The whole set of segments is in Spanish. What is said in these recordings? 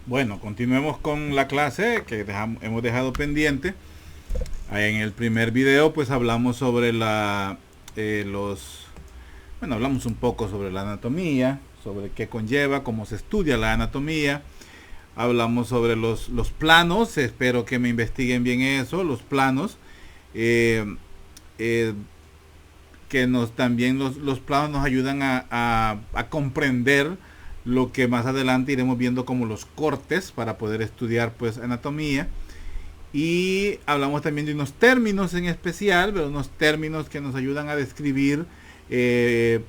Bueno, continuemos con la clase que hemos dejado pendiente. En el primer video pues hablamos sobre hablamos un poco sobre la anatomía, sobre qué conlleva, cómo se estudia la anatomía. Hablamos sobre los planos, espero que me investiguen bien eso, los planos. eh, eh, que también los planos nos ayudan a comprender lo que más adelante iremos viendo como los cortes para poder estudiar pues anatomía. Y hablamos también de unos términos en especial, pero unos términos que nos ayudan a describir eh,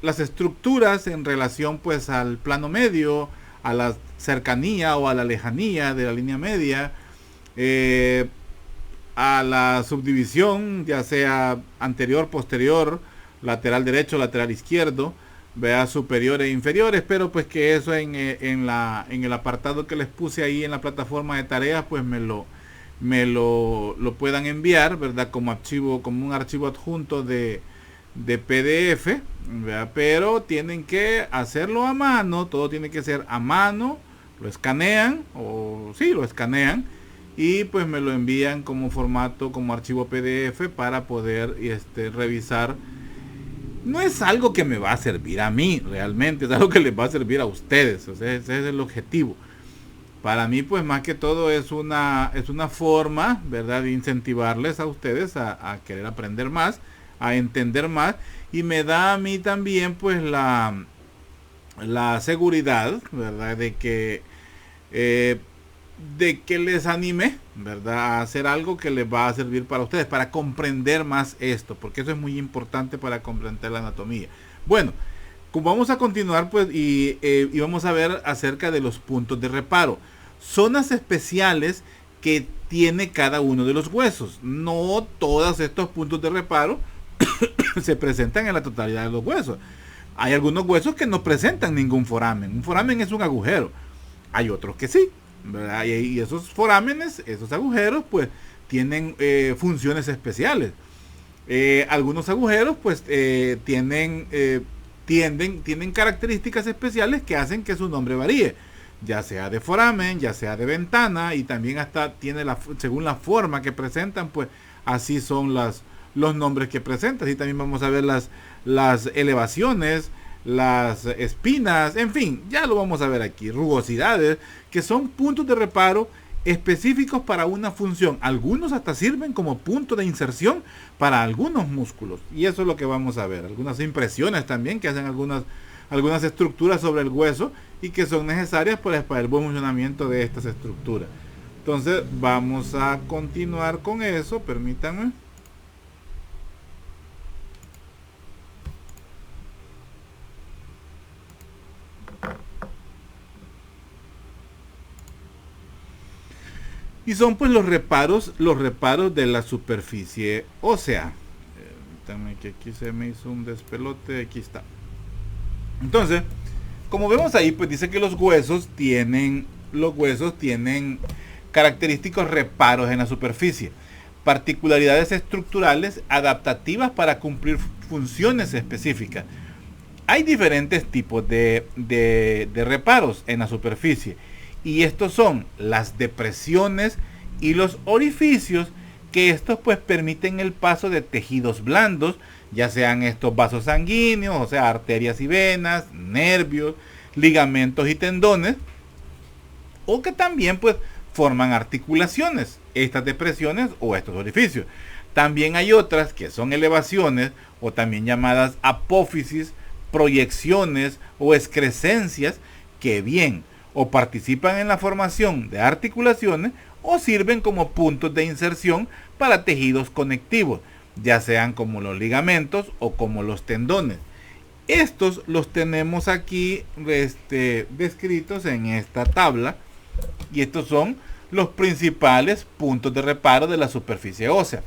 las estructuras en relación pues al plano medio, a la cercanía o a la lejanía de la línea media, eh, a la subdivisión, ya sea anterior, posterior, lateral derecho, lateral izquierdo, vea superiores e inferiores, pero pues que eso en el apartado que les puse ahí en la plataforma de tareas, pues lo puedan enviar, ¿verdad? Como archivo, como un archivo adjunto de PDF, ¿verdad? Pero tienen que hacerlo a mano, todo tiene que ser a mano, lo escanean, o sí, lo escanean, y pues me lo envían como formato, como archivo PDF para poder revisar. No es algo que me va a servir a mí realmente, es algo que les va a servir a ustedes, o sea, ese es el objetivo. Para mí pues más que todo es una forma, ¿verdad?, de incentivarles a ustedes a querer aprender más, a entender más, y me da a mí también pues la seguridad, ¿verdad?, eh, de que les anime, ¿verdad?, a hacer algo que les va a servir para ustedes, para comprender más esto, porque eso es muy importante para comprender la anatomía. Bueno, vamos a continuar pues y vamos a ver acerca de los puntos de reparo, zonas especiales que tiene cada uno de los huesos. No todos estos puntos de reparo se presentan en la totalidad de los huesos. Hay algunos huesos que no presentan ningún foramen. Un foramen es un agujero. Hay otros que sí, ¿verdad? Y esos forámenes, esos agujeros, pues tienen funciones especiales. Algunos agujeros, pues tienen características especiales que hacen que su nombre varíe, ya sea de foramen, ya sea de ventana, y también hasta según la forma que presentan, pues así son los nombres que presentan. Y también vamos a ver las elevaciones, las espinas, en fin, ya lo vamos a ver aquí, rugosidades, que son puntos de reparo específicos para una función. Algunos hasta sirven como punto de inserción para algunos músculos, y eso es lo que vamos a ver. Algunas impresiones también que hacen algunas estructuras sobre el hueso y que son necesarias para el buen funcionamiento de estas estructuras. Entonces vamos a continuar con eso, permítanme. Y son pues los reparos de la superficie ósea. Permítanme que aquí se me hizo un despelote, aquí está. Entonces, como vemos ahí, pues dice que los huesos tienen característicos reparos en la superficie, particularidades estructurales adaptativas para cumplir funciones específicas. Hay diferentes tipos de reparos en la superficie, y estos son las depresiones y los orificios, que estos pues permiten el paso de tejidos blandos, ya sean estos vasos sanguíneos, o sea, arterias y venas, nervios, ligamentos y tendones, o que también pues forman articulaciones, estas depresiones o estos orificios. También hay otras que son elevaciones, o también llamadas apófisis, proyecciones o excrescencias, que bien o participan en la formación de articulaciones o sirven como puntos de inserción para tejidos conectivos, ya sean como los ligamentos o como los tendones. Estos los tenemos aquí descritos en esta tabla, y estos son los principales puntos de reparo de la superficie ósea.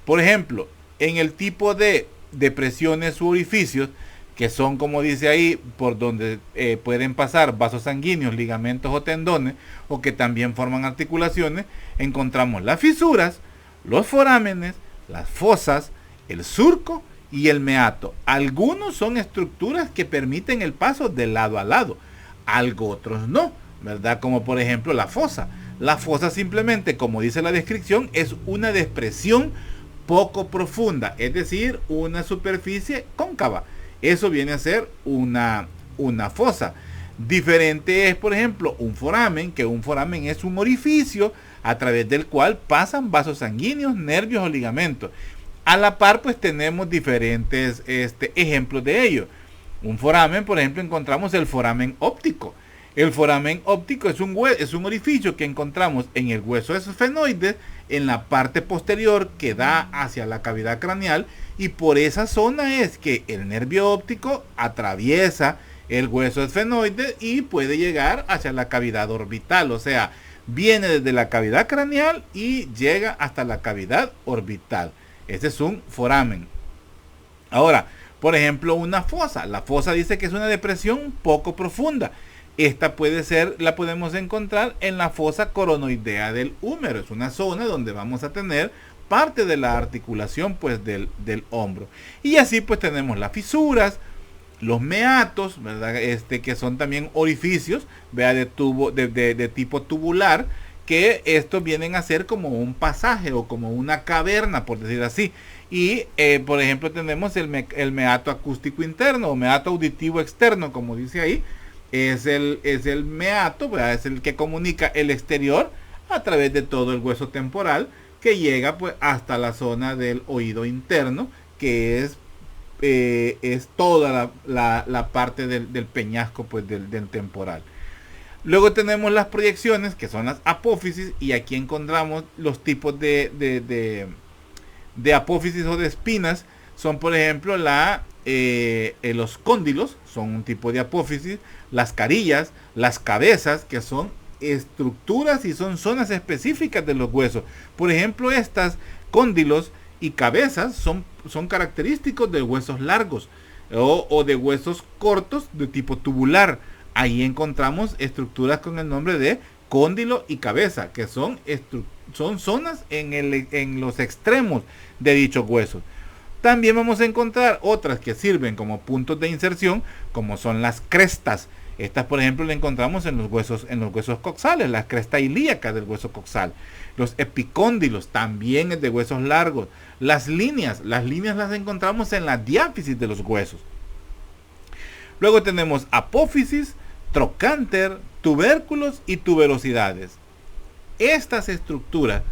Por ejemplo, en el tipo de depresiones u orificios, que son, como dice ahí, por donde pueden pasar vasos sanguíneos, ligamentos o tendones, o que también forman articulaciones, encontramos las fisuras, los forámenes, las fosas, el surco y el meato. Algunos son estructuras que permiten el paso de lado a lado, algo otros no. ¿verdad? Como por ejemplo la fosa. La fosa simplemente, como dice la descripción, es una depresión poco profunda, es decir, una superficie cóncava. Eso viene a ser una fosa. Diferente es, por ejemplo, un foramen, que un foramen es un orificio a través del cual pasan vasos sanguíneos, nervios o ligamentos. A la par, pues tenemos diferentes ejemplos de ello. Un foramen, por ejemplo, encontramos el foramen óptico. El foramen óptico es un orificio que encontramos en el hueso esfenoide, en la parte posterior que da hacia la cavidad craneal, y por esa zona es que el nervio óptico atraviesa el hueso esfenoide y puede llegar hacia la cavidad orbital, o sea, viene desde la cavidad craneal y llega hasta la cavidad orbital. Ese es un foramen. Ahora, por ejemplo, una fosa. La fosa dice que es una depresión poco profunda. Esta la podemos encontrar en la fosa coronoidea del húmero. Es una zona donde vamos a tener parte de la articulación pues del hombro. Y así pues tenemos las fisuras, los meatos, ¿verdad? Que son también orificios, vea, de tipo tubular, que estos vienen a ser como un pasaje o como una caverna, por decir así. Y por ejemplo tenemos el meato acústico interno o meato auditivo externo, como dice ahí. Es el meato, ¿verdad? Es el que comunica el exterior a través de todo el hueso temporal, que llega pues hasta la zona del oído interno, que es toda la parte del peñasco pues del temporal. Luego tenemos las proyecciones, que son las apófisis, y aquí encontramos los tipos de apófisis o de espinas. Son por ejemplo los cóndilos, son un tipo de apófisis, las carillas, las cabezas, que son estructuras y son zonas específicas de los huesos. Por ejemplo, estas cóndilos y cabezas son característicos de huesos largos o de huesos cortos de tipo tubular. Ahí encontramos estructuras con el nombre de cóndilo y cabeza, que son zonas en los extremos de dichos huesos. También vamos a encontrar otras que sirven como puntos de inserción, como son las crestas. Estas, por ejemplo, las encontramos en los huesos coxales, la cresta ilíaca del hueso coxal. Los epicóndilos también es de huesos largos. Las líneas las encontramos en la diáfisis de los huesos. Luego tenemos apófisis, trocánter, tubérculos y tuberosidades. Estas estructuras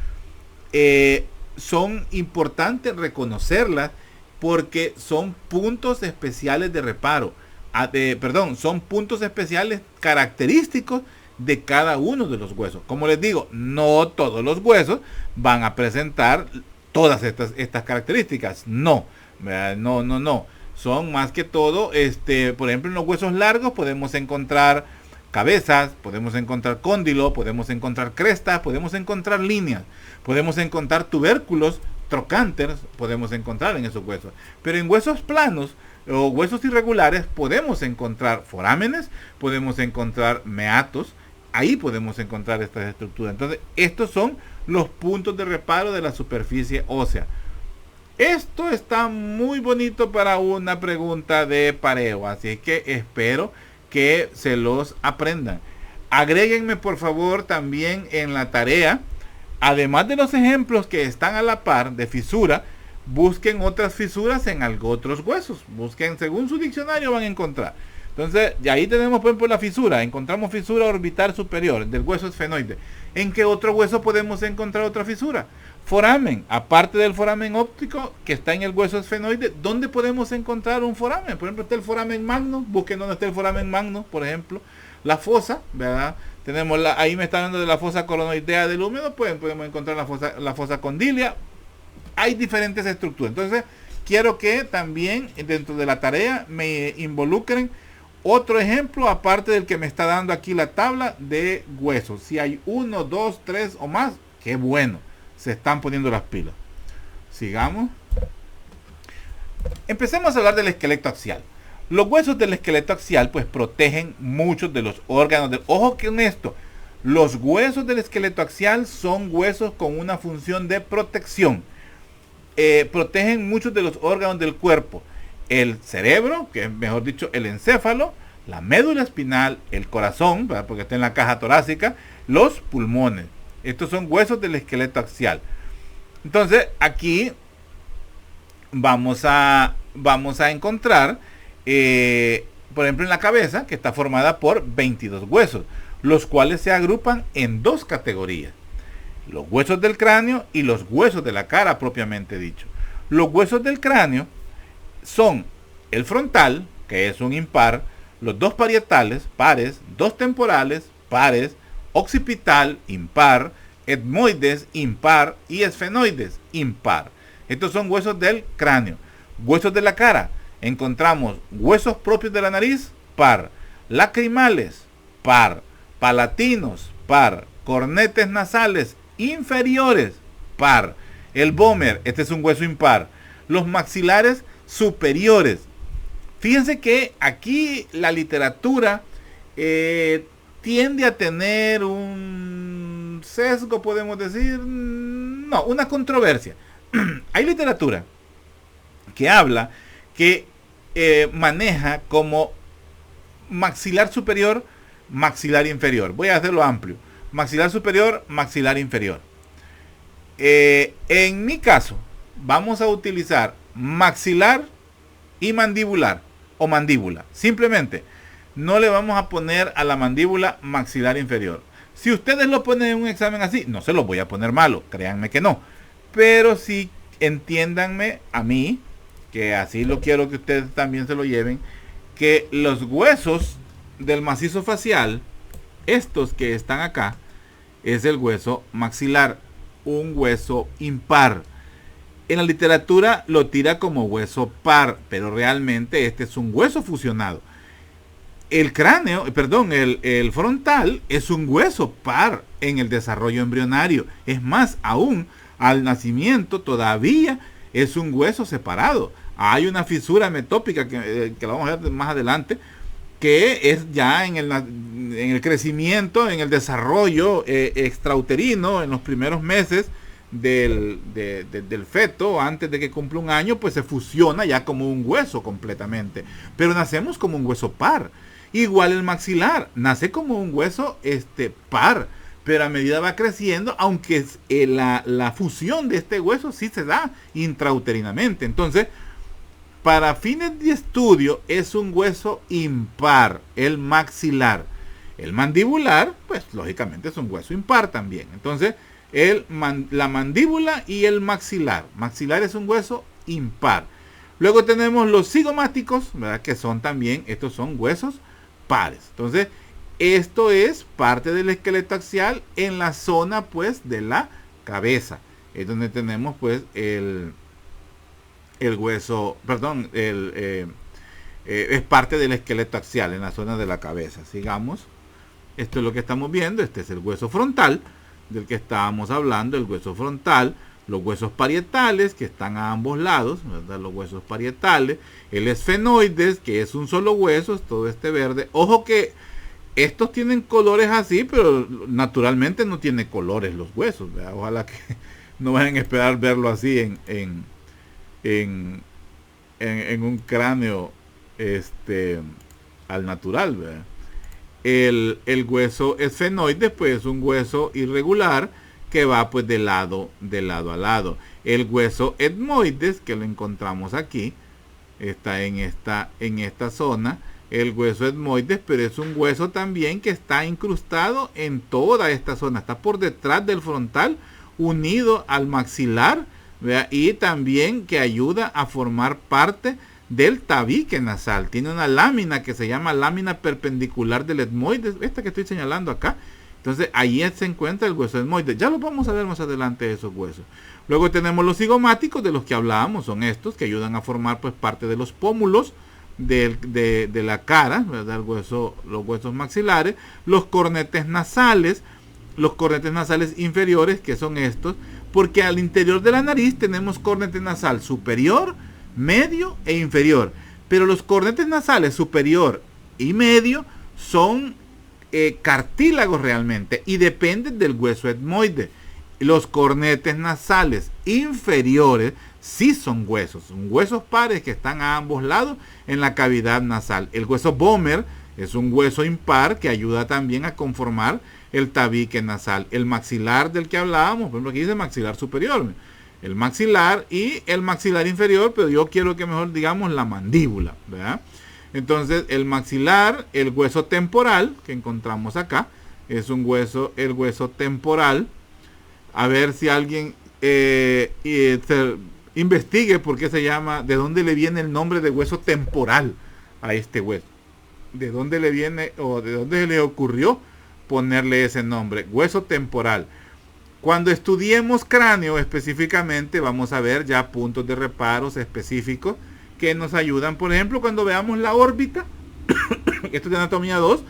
son importantes reconocerlas porque son puntos especiales de reparo. Son puntos especiales característicos de cada uno de los huesos. Como les digo, no todos los huesos van a presentar todas estas características. No. Son más que todo, por ejemplo, en los huesos largos podemos encontrar cabezas, podemos encontrar cóndilo, podemos encontrar crestas, podemos encontrar líneas, podemos encontrar tubérculos, trocánteres, podemos encontrar en esos huesos. Pero en huesos planos o huesos irregulares podemos encontrar forámenes, podemos encontrar meatos, ahí podemos encontrar estas estructuras. Entonces, estos son los puntos de reparo de la superficie ósea. Esto está muy bonito para una pregunta de pareo, así que espero que se los aprendan. Agréguenme por favor también en la tarea, además de los ejemplos que están a la par de fisura, busquen otras fisuras en otros huesos. Busquen según su diccionario, van a encontrar. Entonces, y ahí tenemos por ejemplo la fisura. Encontramos fisura orbital superior del hueso esfenoide. ¿En qué otro hueso podemos encontrar otra fisura? Foramen, aparte del foramen óptico que está en el hueso esfenoide, ¿dónde podemos encontrar un foramen? Por ejemplo, está el foramen magno. Busquen dónde está el foramen magno, por ejemplo. La fosa, ¿verdad? Tenemos ahí me está hablando de la fosa coronoidea del húmero, podemos encontrar la fosa condilia. Hay diferentes estructuras. Entonces, quiero que también dentro de la tarea me involucren otro ejemplo, aparte del que me está dando aquí la tabla de huesos. Si hay 1, 2, 3 o más, qué bueno. Se están poniendo las pilas. Sigamos. Empecemos a hablar del esqueleto axial. Los huesos del esqueleto axial pues protegen muchos de los órganos del... Ojo con esto. Los huesos del esqueleto axial son huesos con una función de protección. Protegen muchos de los órganos del cuerpo. El cerebro, que es mejor dicho el encéfalo, la médula espinal, el corazón, ¿verdad? Porque está en la caja torácica, los pulmones. Estos son huesos del esqueleto axial. Entonces, aquí vamos a encontrar, por ejemplo, en la cabeza, que está formada por 22 huesos, los cuales se agrupan en dos categorías: los huesos del cráneo y los huesos de la cara propiamente dicho. Los huesos del cráneo son el frontal, que es un impar, los dos parietales, pares, dos temporales, pares, occipital, impar, etmoides, impar, y esfenoides, impar. Estos son huesos del cráneo. Huesos de la cara, encontramos huesos propios de la nariz, par, lacrimales, par, palatinos, par, cornetes nasales inferiores, par. El vómer, este es un hueso impar. Los maxilares superiores. Fíjense que aquí la literatura tiende a tener un sesgo, podemos decir, no, una controversia. Hay literatura que habla, que maneja como maxilar superior, maxilar inferior. Voy a hacerlo amplio. Maxilar superior, maxilar inferior. En mi caso, vamos a utilizar maxilar y mandibular, o mandíbula. Simplemente, no le vamos a poner a la mandíbula maxilar inferior. Si ustedes lo ponen en un examen así, no se lo voy a poner malo, créanme que no. Pero sí, entiéndanme a mí, que así lo quiero que ustedes también se lo lleven, que los huesos del macizo facial, estos que están acá, es el hueso maxilar, un hueso impar. En la literatura lo tira como hueso par, pero realmente este es un hueso fusionado. El cráneo, perdón, el frontal es un hueso par en el desarrollo embrionario. Es más, aún al nacimiento todavía es un hueso separado. Hay una fisura metópica que la vamos a ver más adelante, que es ya en el crecimiento, en el desarrollo extrauterino, en los primeros meses del feto, antes de que cumpla un año, pues se fusiona ya como un hueso completamente. Pero nacemos como un hueso par. Igual el maxilar, nace como un hueso par, pero a medida va creciendo, aunque la fusión de este hueso sí se da intrauterinamente. Entonces, para fines de estudio, es un hueso impar, el maxilar. El mandibular, pues lógicamente es un hueso impar también. Entonces, la mandíbula y el maxilar. Maxilar es un hueso impar. Luego tenemos los cigomáticos, ¿verdad? Que son también, estos son huesos pares. Entonces, esto es parte del esqueleto axial en la zona, pues, de la cabeza. Es donde tenemos, pues, el hueso, perdón, es parte del esqueleto axial en la zona de la cabeza. Sigamos. Esto es lo que estamos viendo. Este es el hueso frontal del que estábamos hablando, el hueso frontal. Los huesos parietales, que están a ambos lados, ¿verdad? Los huesos parietales. El esfenoides, que es un solo hueso, es todo este verde. Ojo que estos tienen colores así, pero naturalmente no tiene colores los huesos, ¿verdad? Ojalá que no vayan a esperar verlo así en un cráneo al natural, ¿verdad? El hueso esfenoides, pues es un hueso irregular que va pues de lado a lado. El hueso etmoides, que lo encontramos aquí, está en esta zona. El hueso etmoides, pero es un hueso también que está incrustado en toda esta zona. Está por detrás del frontal, unido al maxilar, ¿verdad? Y también que ayuda a formar parte del tabique nasal. Tiene una lámina que se llama lámina perpendicular del etmoides, esta que estoy señalando acá. Entonces ahí se encuentra el hueso etmoides. Ya lo vamos a ver más adelante, esos huesos. Luego tenemos los cigomáticos, de los que hablábamos. Son estos que ayudan a formar pues parte de los pómulos de la cara, ¿verdad? Los huesos maxilares. Los cornetes nasales inferiores, que son estos, porque al interior de la nariz tenemos cornete nasal superior, medio e inferior. Pero los cornetes nasales superior y medio son cartílagos realmente y dependen del hueso etmoide. Los cornetes nasales inferiores sí son huesos pares que están a ambos lados en la cavidad nasal. El hueso vómer, Es un hueso impar que ayuda también a conformar el tabique nasal. El maxilar del que hablábamos, por ejemplo, aquí dice maxilar superior. El maxilar y el maxilar inferior, pero yo quiero que mejor digamos la mandíbula, ¿verdad? Entonces, el maxilar, el hueso temporal que encontramos acá, es un hueso, el hueso temporal. A ver si alguien investigue por qué se llama, de dónde le viene el nombre de hueso temporal a este hueso. De dónde le viene o de dónde le ocurrió ponerle ese nombre, hueso temporal. Cuando estudiemos cráneo específicamente, vamos a ver ya puntos de reparos específicos que nos ayudan. Por ejemplo, cuando veamos la órbita, esto es de anatomía 2,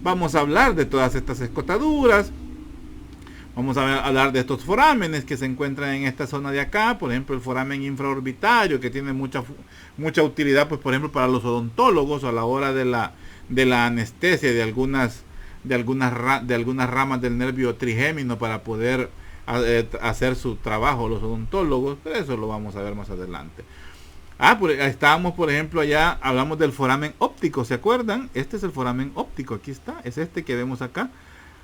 vamos a hablar de todas estas escotaduras. Vamos a hablar de estos forámenes que se encuentran en esta zona de acá. Por ejemplo, el foramen infraorbitario, que tiene mucha utilidad, pues por ejemplo, para los odontólogos a la hora de la anestesia de algunas ramas del nervio trigémino para poder hacer su trabajo los odontólogos. Pero eso lo vamos a ver más adelante. Pues estábamos, por ejemplo, allá hablamos del foramen óptico, ¿se acuerdan? Este es el foramen óptico, aquí está, es este que vemos acá.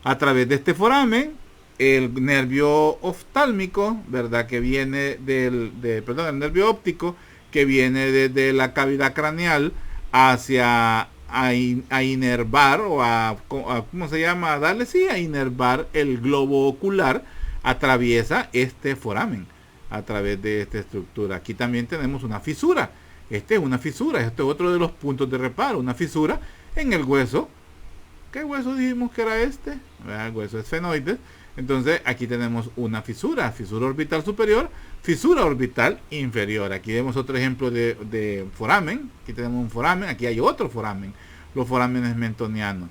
A través de este foramen, el nervio oftálmico, ¿verdad? Que viene el nervio óptico, que viene desde la cavidad craneal hacia a inervar o a ¿cómo se llama? A inervar el globo ocular, atraviesa este foramen a través de esta estructura. Aquí también tenemos una fisura. Este es una fisura, este es otro de los puntos de reparo, una fisura en el hueso. ¿Qué hueso dijimos que era este? El hueso esfenoides. Entonces aquí tenemos una fisura orbital superior, fisura orbital inferior. Aquí vemos otro ejemplo de foramen. Aquí tenemos un foramen, aquí hay otro foramen, los forámenes mentonianos.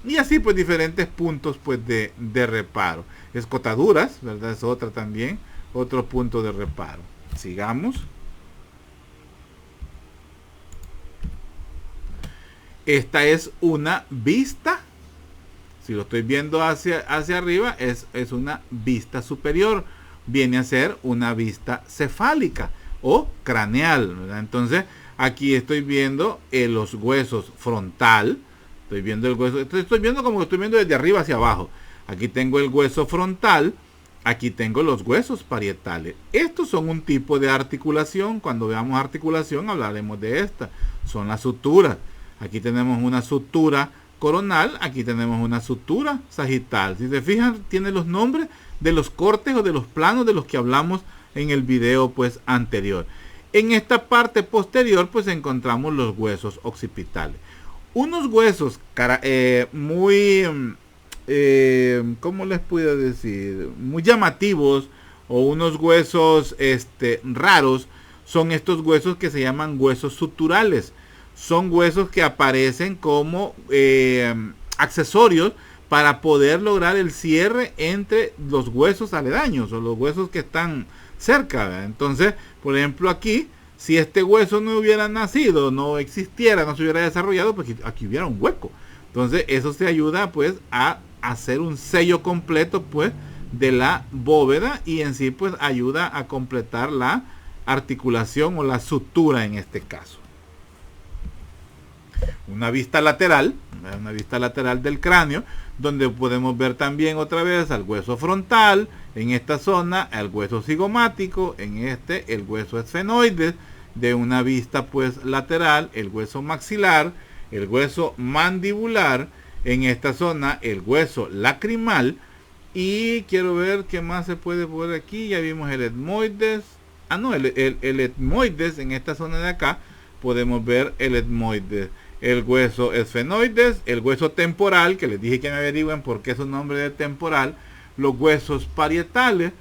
Y así pues diferentes puntos pues de reparo. Escotaduras, ¿verdad? Es otra también, otro punto de reparo. Sigamos. Esta es una vista. Si lo estoy viendo hacia arriba, es una vista superior. Viene a ser una vista cefálica o craneal, ¿verdad? Entonces, aquí estoy viendo los huesos frontal. Estoy viendo el hueso. Estoy viendo como que estoy viendo desde arriba hacia abajo. Aquí tengo el hueso frontal. Aquí tengo los huesos parietales. Estos son un tipo de articulación. Cuando veamos articulación, hablaremos de esta. Son las suturas. Aquí tenemos una sutura coronal, aquí tenemos una sutura sagital. Si se fijan, tiene los nombres de los cortes o de los planos de los que hablamos en el video pues anterior. En esta parte posterior pues encontramos los huesos occipitales. Unos huesos muy, ¿cómo les puedo decir? Muy llamativos, o unos huesos raros, son estos huesos que se llaman huesos suturales. Son huesos que aparecen como accesorios para poder lograr el cierre entre los huesos aledaños o los huesos que están cerca, ¿verdad? Entonces, por ejemplo, aquí, si este hueso no hubiera nacido, no existiera, no se hubiera desarrollado, pues aquí hubiera un hueco. Entonces, eso se ayuda pues a hacer un sello completo pues de la bóveda, y en sí pues ayuda a completar la articulación o la sutura en este caso. Una vista lateral del cráneo, donde podemos ver también otra vez al hueso frontal, en esta zona el hueso cigomático, en el hueso esfenoides, de una vista pues lateral, el hueso maxilar, el hueso mandibular, en esta zona el hueso lacrimal, y quiero ver qué más se puede poner aquí. Ya vimos el etmoides, el etmoides, en esta zona de acá podemos ver el etmoides, el hueso esfenoides, el hueso temporal, que les dije que me averigüen por qué es su nombre de temporal, los huesos parietales,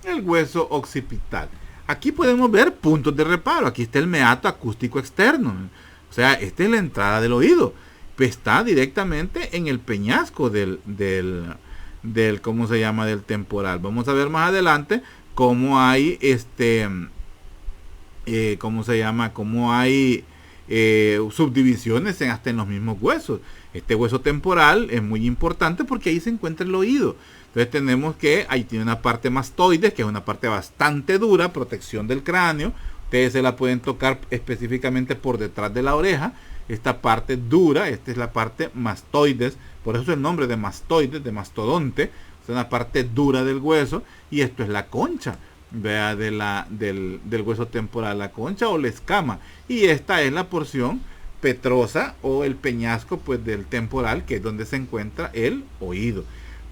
el hueso occipital. Aquí podemos ver puntos de reparo. Aquí está el meato acústico externo, o sea, esta es la entrada del oído, pues está directamente en el peñasco del ¿cómo se llama? Del temporal. Vamos a ver más adelante cómo hay ¿cómo se llama? Cómo hay subdivisiones hasta en los mismos huesos. Este hueso temporal es muy importante porque ahí se encuentra el oído. Entonces tenemos que ahí tiene una parte mastoides, que es una parte bastante dura, protección del cráneo. Ustedes se la pueden tocar específicamente por detrás de la oreja. esta parte dura, esta es la parte mastoides, por eso el nombre de mastoides, de mastodonte, es una parte dura del hueso, y esto es la concha, vea, del hueso temporal, la concha o la escama, y esta es la porción petrosa o el peñasco pues del temporal, que es donde se encuentra el oído.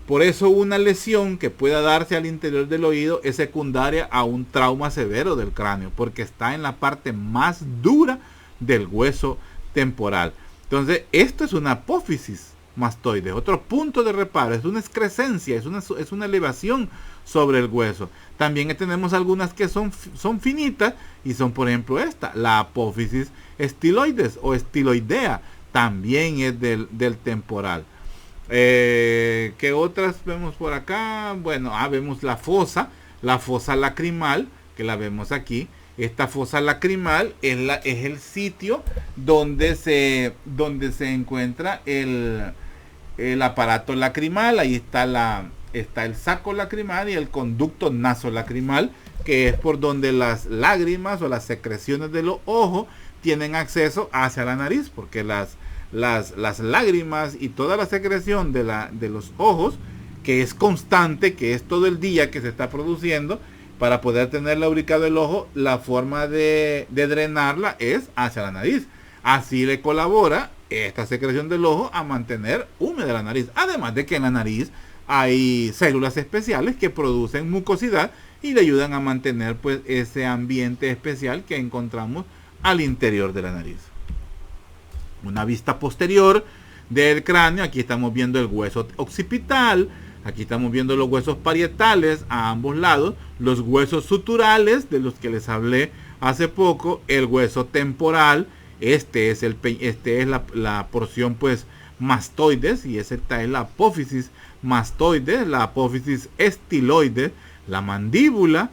Por eso una lesión que pueda darse al interior del oído es secundaria a un trauma severo del cráneo, porque está en la parte más dura del hueso temporal. Entonces, esto es una apófisis mastoide, otro punto de reparo, es una excrescencia, es una elevación sobre el hueso. También tenemos algunas que son finitas, y son, por ejemplo, esta, la apófisis estiloides o estiloidea, también es del temporal. ¿Qué otras vemos por acá? Bueno, vemos la fosa lacrimal, que la vemos aquí. Esta fosa lacrimal es el sitio donde se encuentra el aparato lacrimal. Ahí está el saco lacrimal y el conducto nasolacrimal, que es por donde las lágrimas o las secreciones de los ojos tienen acceso hacia la nariz, porque las lágrimas y toda la secreción de los ojos, que es constante, que es todo el día que se está produciendo, para poder tener lubricado el ojo, la forma de drenarla es hacia la nariz. Así le colabora esta secreción del ojo a mantener húmeda la nariz. Además de que en la nariz hay células especiales que producen mucosidad y le ayudan a mantener pues ese ambiente especial que encontramos al interior de la nariz. Una vista posterior del cráneo. Aquí estamos viendo el hueso occipital. Aquí estamos viendo los huesos parietales a ambos lados, los huesos suturales de los que les hablé hace poco, el hueso temporal. Este es la porción pues mastoides, y esta es la apófisis mastoides, la apófisis estiloides, la mandíbula.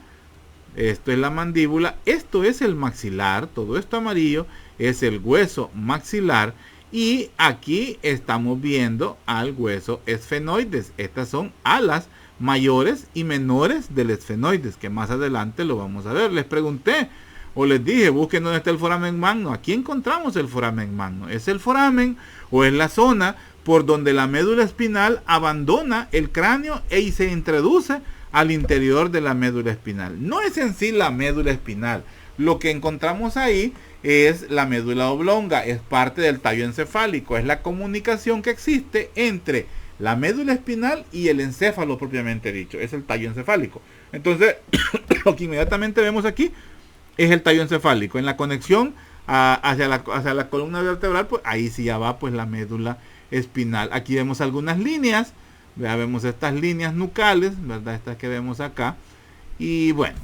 Esto es la mandíbula, esto es el maxilar, todo esto amarillo es el hueso maxilar. Y aquí estamos viendo al hueso esfenoides. Estas son alas mayores y menores del esfenoides, que más adelante lo vamos a ver. Les pregunté o les dije, busquen dónde está el foramen magno. Aquí encontramos el foramen magno. ¿Es el foramen o es la zona por donde la médula espinal abandona el cráneo y se introduce al interior de la médula espinal? No es en sí la médula espinal. Lo que encontramos ahí es la médula oblonga, es parte del tallo encefálico, es la comunicación que existe entre la médula espinal y el encéfalo propiamente dicho, es el tallo encefálico. Entonces, lo que inmediatamente vemos aquí es el tallo encefálico. En la conexión hacia la columna vertebral, pues ahí sí ya va pues la médula espinal. Aquí vemos algunas líneas, ya vemos estas líneas nucales, ¿verdad? Estas que vemos acá. Y bueno,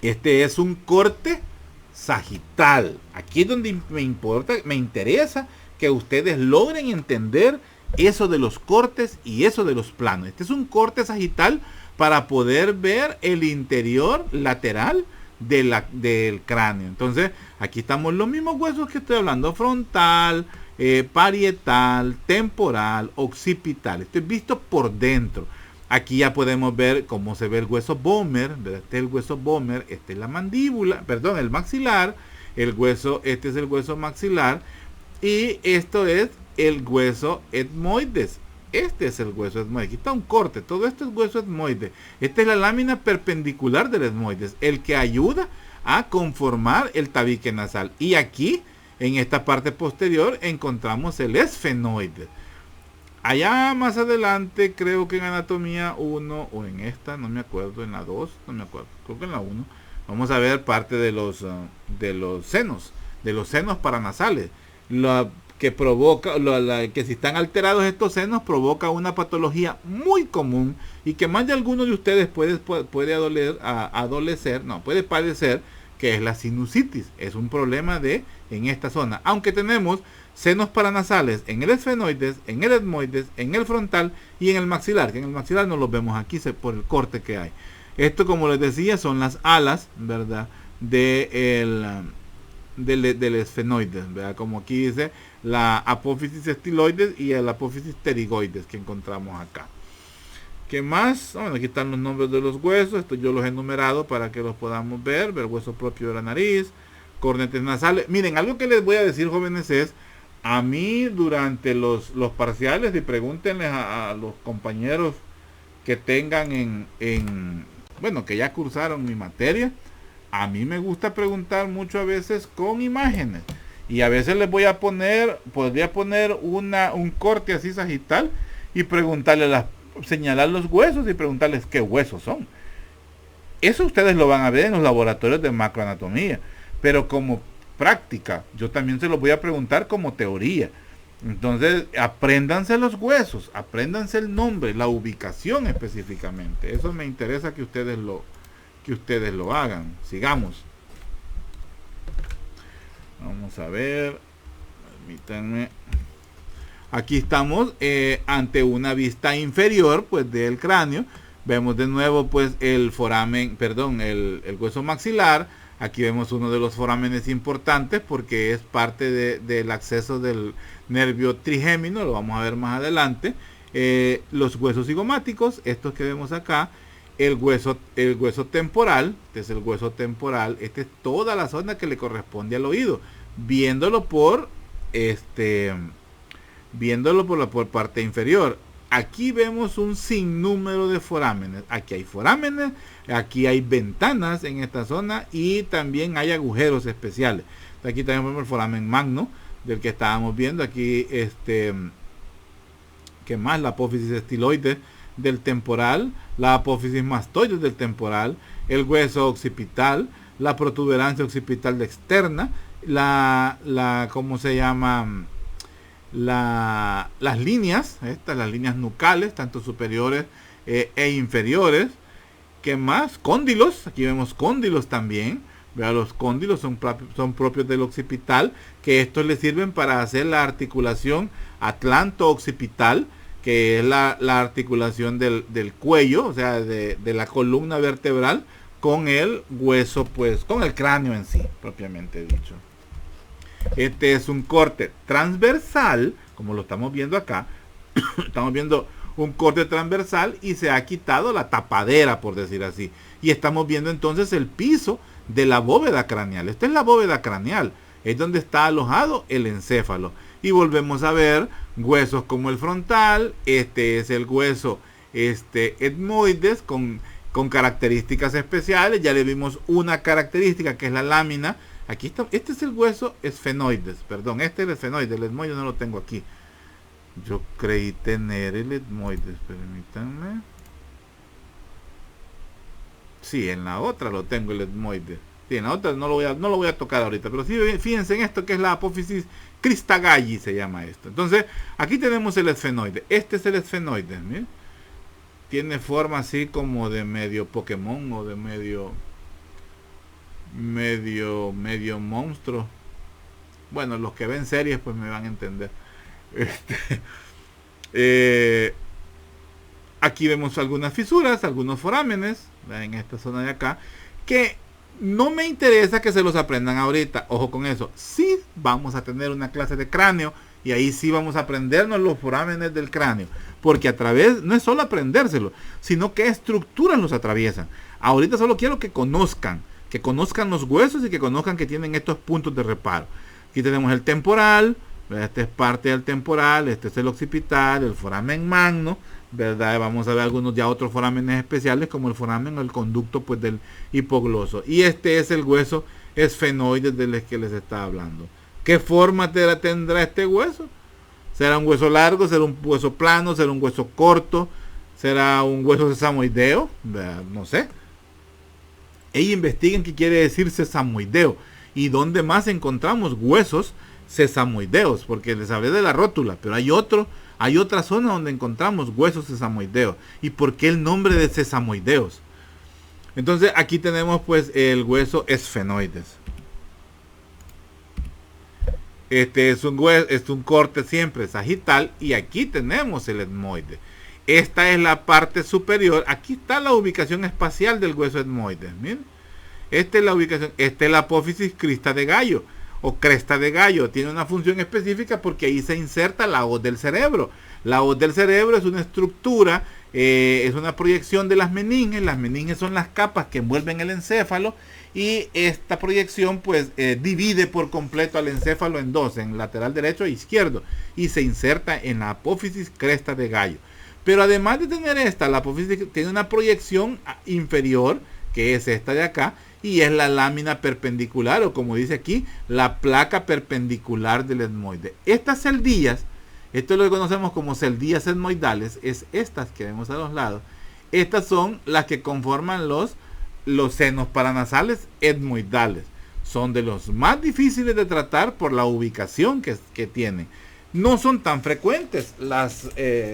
este es un corte sagital. Aquí es donde me interesa que ustedes logren entender eso de los cortes y eso de los planos. Este es un corte sagital para poder ver el interior lateral del cráneo. Entonces, aquí estamos los mismos huesos que estoy hablando: frontal, parietal, temporal, occipital. Esto es visto por dentro. Aquí ya podemos ver cómo se ve el hueso Böhmer. Este es el hueso Böhmer, este es la mandíbula, perdón, el maxilar. Este es el hueso maxilar. Y esto es el hueso etmoides. Este es el hueso etmoides. Aquí está un corte. Todo esto es hueso etmoides. Esta es la lámina perpendicular del etmoides, el que ayuda a conformar el tabique nasal. Y aquí, en esta parte posterior, encontramos el esfenoides. Allá más adelante, creo que en anatomía 1 o en esta, no me acuerdo, en la 2, no me acuerdo, creo que en la 1, vamos a ver parte de los senos paranasales. Lo que provoca, que si están alterados estos senos, provoca una patología muy común y que más de alguno de ustedes puede padecer, que es la sinusitis. Es un problema en esta zona. Aunque tenemos senos paranasales en el esfenoides, en el etmoides, en el frontal y en el maxilar, que en el maxilar no los vemos aquí por el corte que hay. Esto, como les decía, son las alas, ¿verdad?, del esfenoides, ¿verdad? Como aquí dice la apófisis estiloides y el apófisis pterigoides que encontramos acá. ¿Qué más? Bueno, aquí están los nombres de los huesos. Esto yo los he enumerado para que los podamos ver. El hueso propio de la nariz, cornetes nasales. Miren, algo que les voy a decir, jóvenes, es, a mí durante los parciales, y pregúntenles a los compañeros que tengan bueno, que ya cursaron mi materia, a mí me gusta preguntar mucho a veces con imágenes. Y a veces les podría poner un corte así sagital y preguntarles, señalar los huesos y preguntarles qué huesos son. Eso ustedes lo van a ver en los laboratorios de macroanatomía, pero como práctica, yo también se los voy a preguntar como teoría. Entonces, apréndanse los huesos, apréndanse el nombre, la ubicación específicamente. Eso me interesa que ustedes lo hagan. Sigamos. Vamos a ver. Permítanme. Aquí estamos ante una vista inferior, pues, del cráneo. Vemos de nuevo, pues, el hueso maxilar. Aquí vemos uno de los forámenes importantes porque es parte del acceso del nervio trigémino, lo vamos a ver más adelante. Los huesos cigomáticos, estos que vemos acá, el hueso temporal, este es el hueso temporal, esta es toda la zona que le corresponde al oído, viéndolo por la parte inferior. Aquí vemos un sinnúmero de forámenes. Aquí hay forámenes, aquí hay ventanas en esta zona y también hay agujeros especiales. Aquí también vemos el foramen magno del que estábamos viendo. Aquí, ¿qué más? La apófisis estiloide del temporal, la apófisis mastoide del temporal, el hueso occipital, la protuberancia occipital externa, ¿cómo se llama? Las líneas, las líneas nucales, tanto superiores e inferiores. ¿Qué más? Cóndilos, aquí vemos cóndilos también. Vean, los cóndilos son propios del occipital, que estos le sirven para hacer la articulación atlanto-occipital, que es la articulación del cuello, o sea, de la columna vertebral con el hueso, pues, con el cráneo en sí, propiamente dicho. Este es un corte transversal, como lo estamos viendo acá. Estamos viendo un corte transversal y se ha quitado la tapadera, por decir así. Y estamos viendo entonces el piso de la bóveda craneal. Esta es la bóveda craneal. Es donde está alojado el encéfalo. Y volvemos a ver huesos como el frontal. Este es el hueso etmoides con características especiales. Ya le vimos una característica que es la lámina. Aquí está, este es el hueso esfenoides, perdón, este es el esfenoides, el etmoides no lo tengo aquí. Yo creí tener el etmoides, permítanme. Sí, en la otra lo tengo el etmoides. Sí, en la otra no lo voy a tocar ahorita, pero sí, fíjense en esto que es la apófisis cristagalli, se llama esto. Entonces, aquí tenemos el esfenoide. Este es el esfenoides, miren. Tiene forma así como de medio Pokémon o de medio monstruo. Bueno, los que ven series pues me van a entender. Aquí vemos algunas fisuras, algunos forámenes en esta zona de acá, que no me interesa que se los aprendan ahorita. Ojo con eso. Sí vamos a tener una clase de cráneo y ahí sí vamos a aprendernos los forámenes del cráneo, porque no es solo aprendérselo, sino qué estructuras los atraviesan. Ahorita solo quiero que conozcan los huesos y que conozcan que tienen estos puntos de reparo. Aquí tenemos el temporal, ¿verdad? Esta es parte del temporal, este es el occipital, el foramen magno, ¿verdad? Vamos a ver algunos ya otros forámenes especiales como el foramen o el conducto, pues, del hipogloso. Y este es el hueso esfenoide del que les estaba hablando. ¿Qué forma tendrá este hueso? ¿Será un hueso largo? ¿Será un hueso plano? ¿Será un hueso corto? ¿Será un hueso sesamoideo? No sé. Ellos investiguen qué quiere decir sesamoideo y dónde más encontramos huesos sesamoideos, porque les hablé de la rótula, pero hay otra zona donde encontramos huesos sesamoideos. ¿Y por qué el nombre de sesamoideos? Entonces aquí tenemos pues el hueso esfenoides. Este es un corte siempre sagital y aquí tenemos el etmoide. Esta es la parte superior. Aquí está la ubicación espacial del hueso etmoides. Miren. Esta es la ubicación. Esta es la apófisis crista de gallo o cresta de gallo. Tiene una función específica porque ahí se inserta la hoz del cerebro. La hoz del cerebro es una estructura Es una proyección de las meninges. Las meninges son las capas que envuelven el encéfalo, y esta proyección pues divide por completo al encéfalo en dos, en lateral derecho e izquierdo, y se inserta en la apófisis cresta de gallo. Pero además de tener esta, la apófisis tiene una proyección inferior, que es esta de acá, y es la lámina perpendicular, o como dice aquí, la placa perpendicular del etmoide. Estas celdillas, esto es lo que conocemos como celdillas etmoidales, es estas que vemos a los lados. Estas son las que conforman los senos paranasales etmoidales. Son de los más difíciles de tratar por la ubicación que tienen. No son tan frecuentes las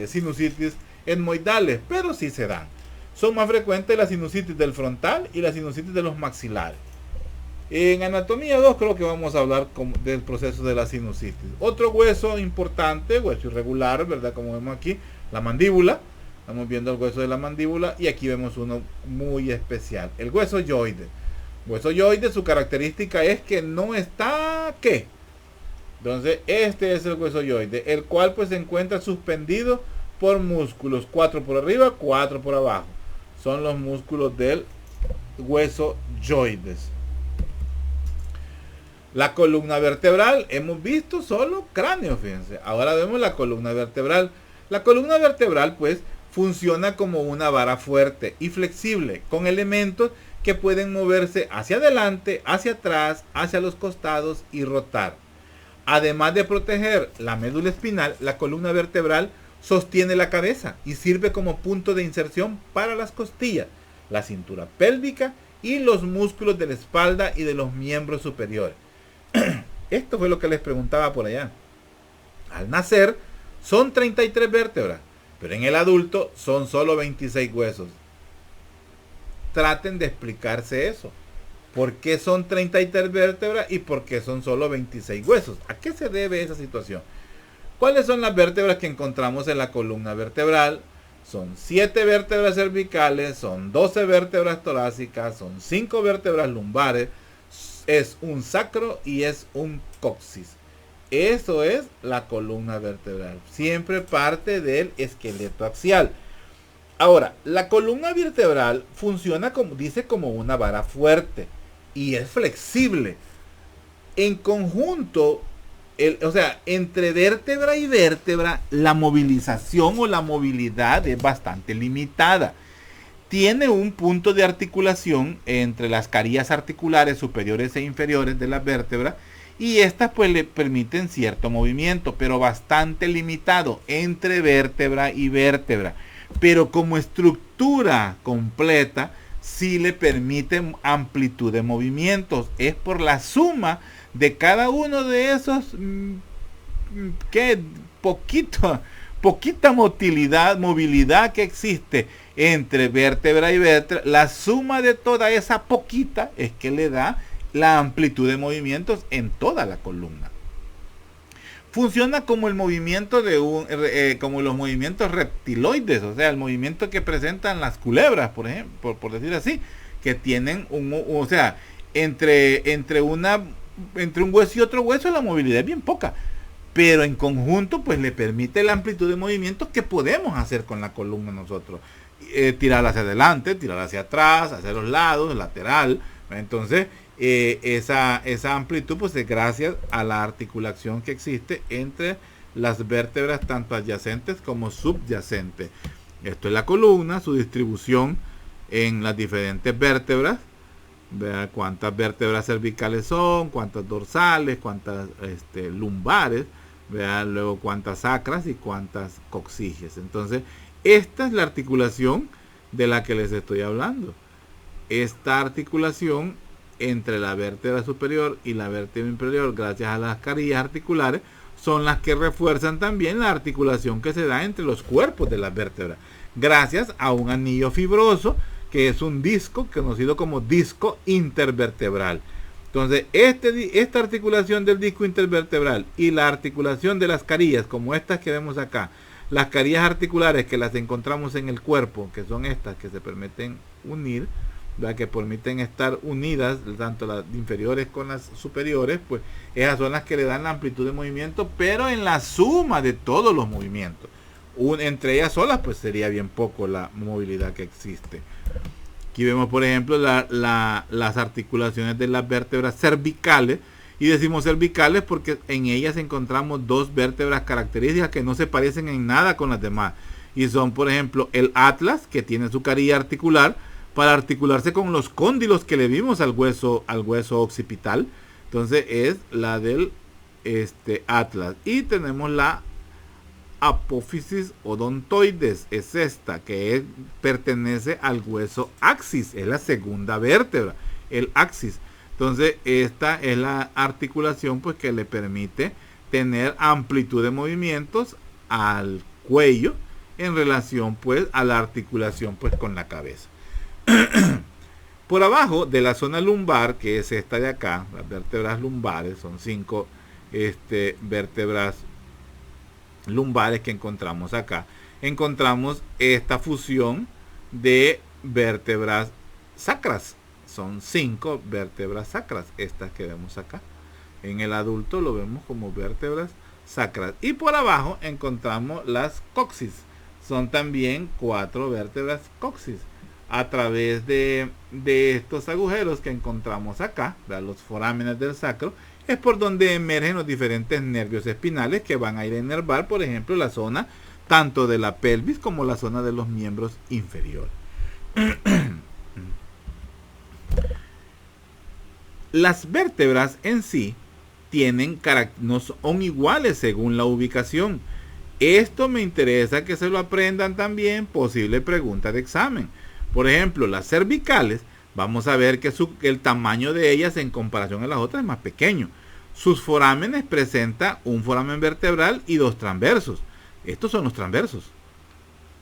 sinusitis etmoidales, pero sí se dan. Son más frecuentes la sinusitis del frontal y la sinusitis de los maxilares. En anatomía 2 creo que vamos a hablar del proceso de la sinusitis. Otro hueso importante, hueso irregular, ¿verdad? Como vemos aquí, la mandíbula. Estamos viendo el hueso de la mandíbula, y aquí vemos uno muy especial, el hueso yoide. Hueso yoide, su característica es que no está, ¿qué? Entonces, este es el hueso yoide, el cual pues se encuentra suspendido por músculos, 4 por arriba, 4 por abajo. Son los músculos del hueso yoides. La columna vertebral, hemos visto solo cráneo, fíjense. Ahora vemos la columna vertebral. La columna vertebral pues funciona como una vara fuerte y flexible, con elementos que pueden moverse hacia adelante, hacia atrás, hacia los costados y rotar. Además de proteger la médula espinal, la columna vertebral sostiene la cabeza y sirve como punto de inserción para las costillas, la cintura pélvica y los músculos de la espalda y de los miembros superiores. Esto fue lo que les preguntaba por allá. Al nacer son 33 vértebras, pero en el adulto son solo 26 huesos. Traten de explicarse eso. ¿Por qué son 33 vértebras y por qué son solo 26 huesos? ¿A qué se debe esa situación? ¿Cuáles son las vértebras que encontramos en la columna vertebral? Son 7 vértebras cervicales, son 12 vértebras torácicas, son 5 vértebras lumbares, es un sacro y es un coxis. Eso es la columna vertebral. Siempre parte del esqueleto axial. Ahora, la columna vertebral funciona como una vara fuerte y es flexible. En conjunto, entre vértebra y vértebra, la movilización o la movilidad es bastante limitada. Tiene un punto de articulación entre las carillas articulares superiores e inferiores de la vértebra, y estas pues le permiten cierto movimiento, pero bastante limitado entre vértebra y vértebra. Pero como estructura completa, sí le permite amplitud de movimientos. Es por la suma de cada uno de esos poquita movilidad que existe entre vértebra y vértebra. La suma de toda esa poquita es que le da la amplitud de movimientos en toda la columna. Funciona como el movimiento como los movimientos reptiloides, o sea, el movimiento que presentan las culebras, por ejemplo, por decir así, que tienen entre un hueso y otro hueso la movilidad es bien poca, pero en conjunto pues le permite la amplitud de movimientos que podemos hacer con la columna nosotros. Tirar hacia adelante, tirar hacia atrás, hacia los lados, lateral. Entonces, esa amplitud pues es gracias a la articulación que existe entre las vértebras tanto adyacentes como subyacentes. Esto es la columna, su distribución en las diferentes vértebras. Vean cuántas vértebras cervicales son, cuántas dorsales, cuántas lumbares, vean luego cuántas sacras y cuántas coxiges. Entonces, esta es la articulación de la que les estoy hablando. Esta articulación entre la vértebra superior y la vértebra inferior, gracias a las carillas articulares, son las que refuerzan también la articulación que se da entre los cuerpos de las vértebras, gracias a un anillo fibroso que es un disco conocido como disco intervertebral. Entonces, esta articulación del disco intervertebral y la articulación de las carillas, como estas que vemos acá, las carillas articulares que las encontramos en el cuerpo, que son estas que se permiten unir, ¿verdad?, que permiten estar unidas, tanto las inferiores con las superiores, pues esas son las que le dan la amplitud de movimiento, pero en la suma de todos los movimientos. entre ellas solas, pues sería bien poco la movilidad que existe. Aquí vemos, por ejemplo, las articulaciones de las vértebras cervicales. Y decimos cervicales porque en ellas encontramos dos vértebras características que no se parecen en nada con las demás. Y son, por ejemplo, el atlas, que tiene su carilla articular para articularse con los cóndilos que le vimos al hueso occipital. Entonces es la del atlas. Y tenemos la apófisis odontoides, es esta, que pertenece al hueso axis, es la segunda vértebra, el axis. Entonces esta es la articulación pues que le permite tener amplitud de movimientos al cuello en relación pues a la articulación pues con la cabeza. Por abajo de la zona lumbar, que es esta de acá, las vértebras lumbares, son 5 vértebras lumbares que encontramos acá. Encontramos esta fusión de vértebras sacras. Son 5 vértebras sacras, estas que vemos acá. En el adulto lo vemos como vértebras sacras. Y por abajo encontramos las coxis. Son también 4 vértebras coxis. A través de estos agujeros que encontramos acá, los forámenes del sacro, es por donde emergen los diferentes nervios espinales que van a ir a inervar, por ejemplo, la zona tanto de la pelvis como la zona de los miembros inferiores. Las vértebras en sí no son iguales según la ubicación. Esto me interesa que se lo aprendan también, posible pregunta de examen. Por ejemplo, las cervicales, vamos a ver que el tamaño de ellas en comparación a las otras es más pequeño. Sus forámenes presentan un foramen vertebral y 2 transversos. Estos son los transversos.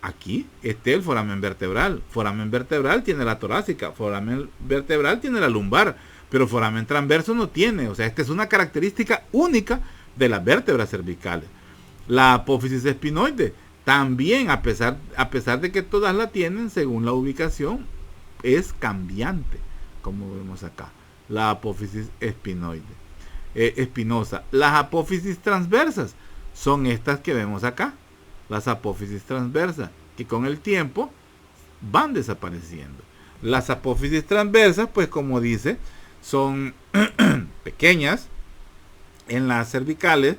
Aquí está el foramen vertebral. Foramen vertebral tiene la torácica, foramen vertebral tiene la lumbar, pero foramen transverso no tiene. O sea, esta es una característica única de las vértebras cervicales. La apófisis espinoide también, a pesar de que todas la tienen, según la ubicación, es cambiante, como vemos acá. La apófisis espinosa. Las apófisis transversas son estas que vemos acá. Las apófisis transversas, que con el tiempo van desapareciendo. Las apófisis transversas, pues como dice, son pequeñas en las cervicales,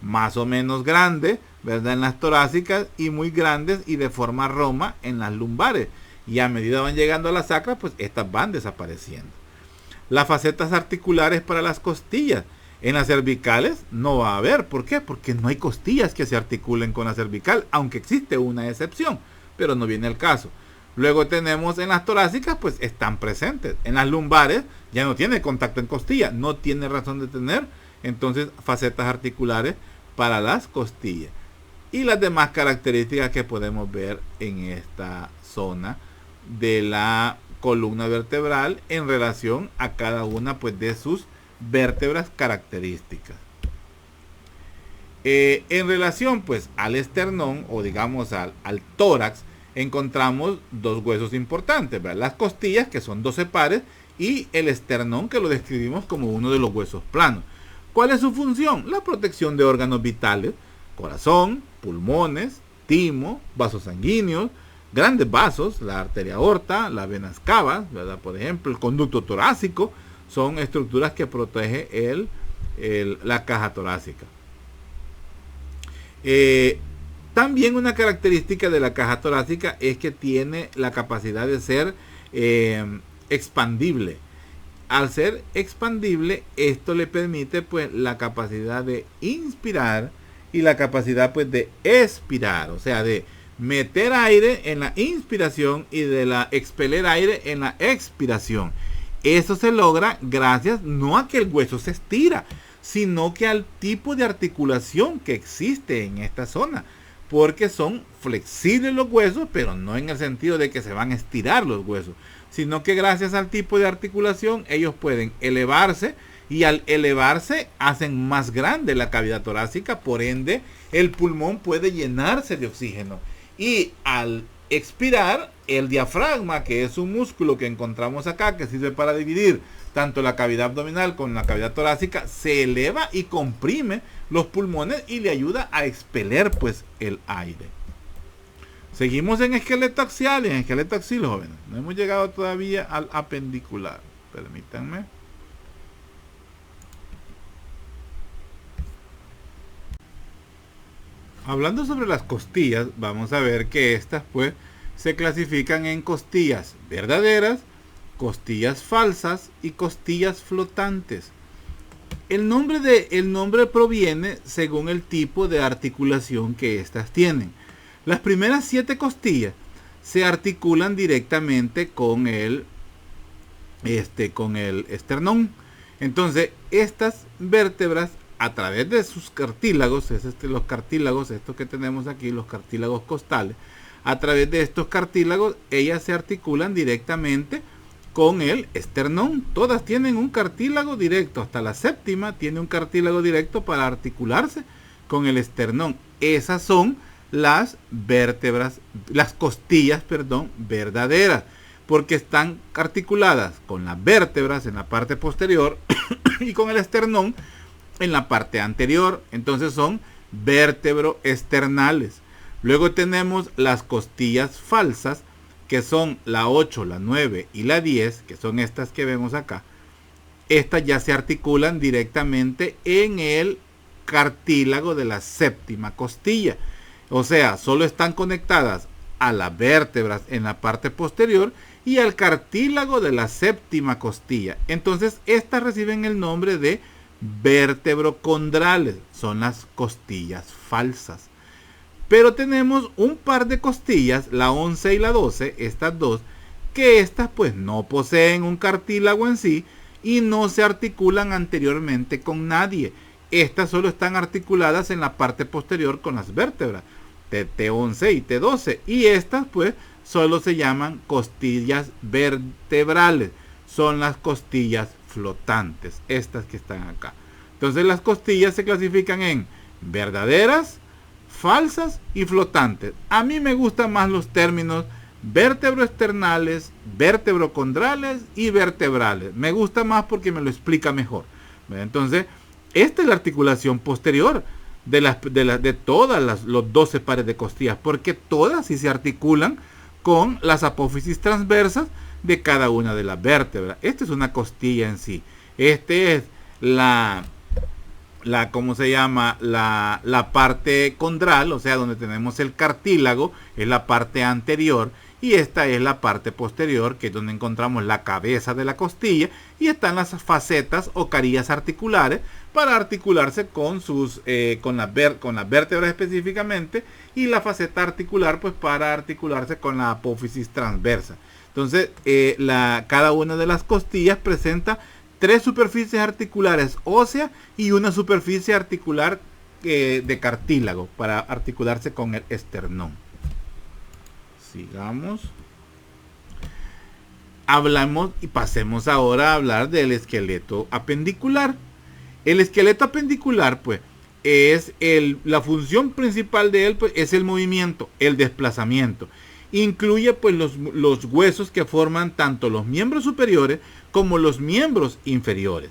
más o menos grandes, ¿verdad?, en las torácicas, y muy grandes y de forma roma en las lumbares. Y a medida van llegando a la sacra, pues estas van desapareciendo. Las facetas articulares para las costillas. En las cervicales no va a haber. ¿Por qué? Porque no hay costillas que se articulen con la cervical, aunque existe una excepción, pero no viene el caso. Luego tenemos en las torácicas, pues están presentes. En las lumbares ya no tiene contacto en costilla, no tiene razón de tener. Entonces, facetas articulares para las costillas. Y las demás características que podemos ver en esta zona de la columna vertebral en relación a cada una pues de sus vértebras características. En relación pues al esternón, o digamos al tórax, encontramos 2 huesos importantes, ¿verdad? Las costillas, que son 12 pares, y el esternón, que lo describimos como uno de los huesos planos. ¿Cuál es su función? La protección de órganos vitales: corazón, pulmones, timo, vasos sanguíneos, grandes vasos, la arteria aorta, las venas cavas, ¿verdad? Por ejemplo, el conducto torácico, son estructuras que protege la caja torácica. También una característica de la caja torácica es que tiene la capacidad de ser expandible. Al ser expandible, esto le permite pues la capacidad de inspirar y la capacidad pues de expirar, o sea, de meter aire en la inspiración y de expeler aire en la expiración. Eso se logra gracias no a que el hueso se estira, sino que al tipo de articulación que existe en esta zona, porque son flexibles los huesos, pero no en el sentido de que se van a estirar los huesos, sino que gracias al tipo de articulación ellos pueden elevarse, y al elevarse hacen más grande la cavidad torácica, por ende el pulmón puede llenarse de oxígeno, y al expirar, el diafragma, que es un músculo que encontramos acá, que sirve para dividir tanto la cavidad abdominal con la cavidad torácica, se eleva y comprime los pulmones y le ayuda a expeler pues el aire. Seguimos en esqueleto axial y en esqueleto axil, jóvenes. No hemos llegado todavía al apendicular. Permítanme. Hablando sobre las costillas, vamos a ver que estas pues se clasifican en costillas verdaderas, costillas falsas y costillas flotantes. El nombre proviene según el tipo de articulación que éstas tienen. Las primeras 7 costillas se articulan directamente con el esternón. Entonces, estas vértebras, a través de sus cartílagos, los cartílagos, estos que tenemos aquí, los cartílagos costales, a través de estos cartílagos, ellas se articulan directamente con el esternón. Todas tienen un cartílago directo, hasta la séptima tiene un cartílago directo para articularse con el esternón. Esas son las vértebras, las costillas, verdaderas, porque están articuladas con las vértebras en la parte posterior y con el esternón en la parte anterior. Entonces son vértebroesternales. Luego tenemos las costillas falsas, que son la 8, la 9 y la 10, que son estas que vemos acá. Estas ya se articulan directamente en el cartílago de la séptima costilla. O sea, solo están conectadas a las vértebras en la parte posterior y al cartílago de la séptima costilla. Entonces, estas reciben el nombre de vértebrocondrales. Son las costillas falsas. Pero tenemos un par de costillas, la 11 y la 12, estas dos, que estas pues no poseen un cartílago en sí y no se articulan anteriormente con nadie. Estas solo están articuladas en la parte posterior con las vértebras de T11 y T12. Y estas pues solo se llaman costillas vertebrales. Son las costillas flotantes, estas que están acá. Entonces las costillas se clasifican en verdaderas, falsas y flotantes. A mí me gustan más los términos vértebroesternales, vértebrocondrales y vertebrales. Me gusta más porque me lo explica mejor. Entonces, esta es la articulación posterior de todas los 12 pares de costillas, porque todas sí se articulan con las apófisis transversas de cada una de las vértebras. Esta es una costilla en sí. Este es ¿cómo se llama? La parte condral, o sea, donde tenemos el cartílago, es la parte anterior, y esta es la parte posterior, que es donde encontramos la cabeza de la costilla, y están las facetas o carillas articulares para articularse con las vértebras específicamente, y la faceta articular pues para articularse con la apófisis transversa. Entonces, cada una de las costillas presenta 3 superficies articulares óseas y una superficie articular de cartílago para articularse con el esternón. Sigamos. Hablamos y pasemos ahora a hablar del esqueleto apendicular. El esqueleto apendicular, pues, es la función principal de él, pues, es el movimiento, el desplazamiento. Incluye pues los huesos que forman tanto los miembros superiores como los miembros inferiores.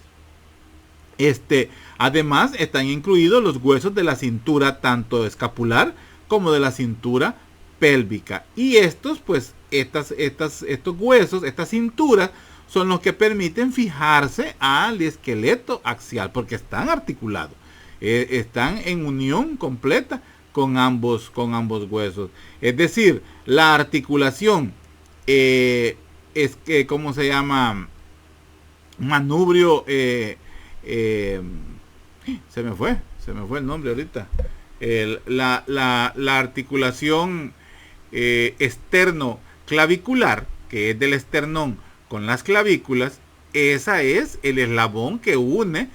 Además están incluidos los huesos de la cintura tanto escapular como de la cintura pélvica. Y estos huesos, estas cinturas, son los que permiten fijarse al esqueleto axial, porque están articulados, están en unión completa con ambos huesos. Es decir, la articulación ¿cómo se llama? Manubrio, se me fue el nombre ahorita. La articulación externo clavicular, que es del esternón con las clavículas, esa es el eslabón que une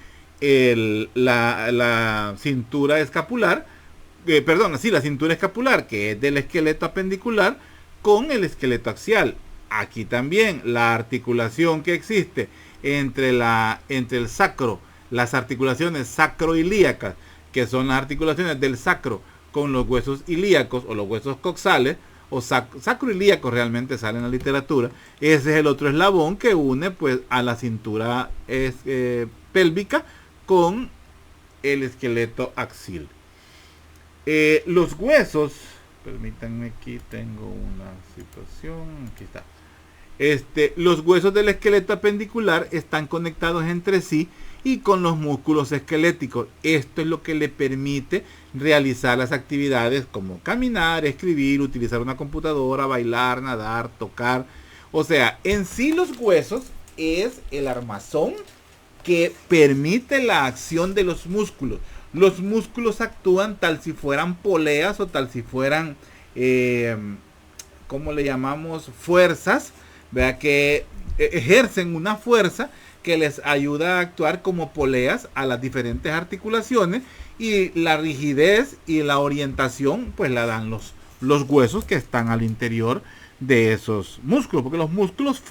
la cintura escapular, la cintura escapular, que es del esqueleto apendicular, con el esqueleto axial. Aquí también la articulación que existe entre el sacro, las articulaciones sacroilíacas, que son las articulaciones del sacro con los huesos ilíacos o los huesos coxales, o sacroilíacos realmente sale en la literatura. Ese es el otro eslabón que une pues a la cintura pélvica con el esqueleto axil. Los huesos, permítanme, aquí tengo una situación, aquí está. Los huesos del esqueleto apendicular están conectados entre sí y con los músculos esqueléticos. Esto es lo que le permite realizar las actividades como caminar, escribir, utilizar una computadora, bailar, nadar, tocar. O sea, en sí los huesos es el armazón que permite la acción de los músculos. Los músculos actúan tal si fueran poleas o tal si fueran, ¿cómo le llamamos? Fuerzas, ¿verdad? Que ejercen una fuerza que les ayuda a actuar como poleas a las diferentes articulaciones, y la rigidez y la orientación pues la dan los huesos que están al interior de esos músculos, porque los músculos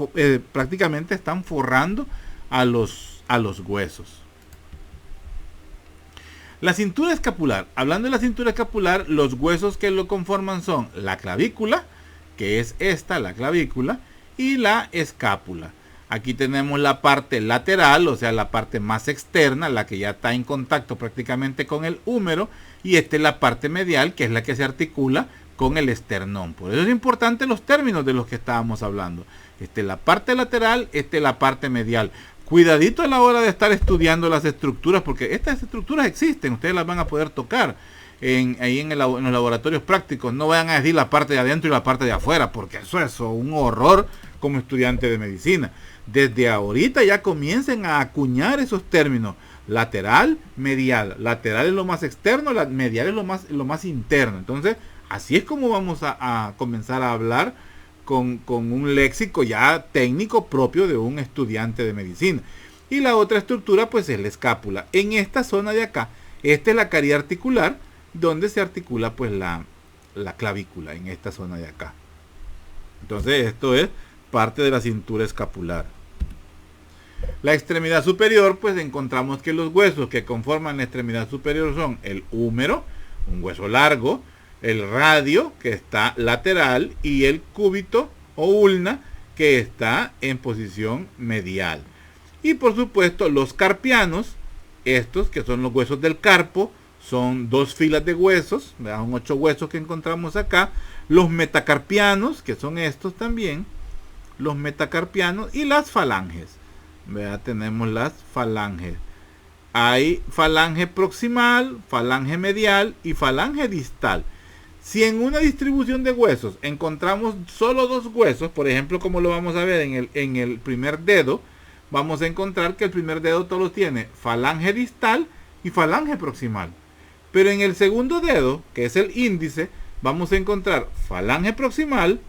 prácticamente están forrando a los huesos. La cintura escapular. Hablando de la cintura escapular, los huesos que lo conforman son la clavícula, que es esta, la clavícula, y la escápula. Aquí tenemos la parte lateral, o sea, la parte más externa, la que ya está en contacto prácticamente con el húmero, y esta es la parte medial, que es la que se articula con el esternón. Por eso es importante los términos de los que estábamos hablando. Esta es la parte lateral, esta es la parte medial. Cuidadito a la hora de estar estudiando las estructuras, porque estas estructuras existen, ustedes las van a poder tocar ahí en los laboratorios prácticos. No vayan a decir la parte de adentro y la parte de afuera, porque eso es un horror como estudiante de medicina. Desde ahorita ya comiencen a acuñar esos términos: lateral, medial. Lateral es lo más externo, medial es lo más interno. Entonces, así es como vamos a comenzar a hablar con un léxico ya técnico propio de un estudiante de medicina. Y la otra estructura pues es la escápula. En esta zona de acá, esta es la carie articular, donde se articula pues la clavícula, en esta zona de acá. Entonces esto es parte de la cintura escapular. La extremidad superior, pues encontramos que los huesos que conforman la extremidad superior son el húmero, un hueso largo, el radio, que está lateral, y el cúbito o ulna, que está en posición medial. Y por supuesto los carpianos, estos que son los huesos del carpo, son 2 filas de huesos, son 8 huesos que encontramos acá. Los metacarpianos, que son estos también, los metacarpianos, y las falanges. Vea, tenemos las falanges. Hay falange proximal, falange medial y falange distal. Si en una distribución de huesos encontramos solo 2 huesos, por ejemplo, como lo vamos a ver en el primer dedo, vamos a encontrar que el primer dedo todo tiene falange distal y falange proximal. Pero en el segundo dedo, que es el índice, vamos a encontrar falange proximal,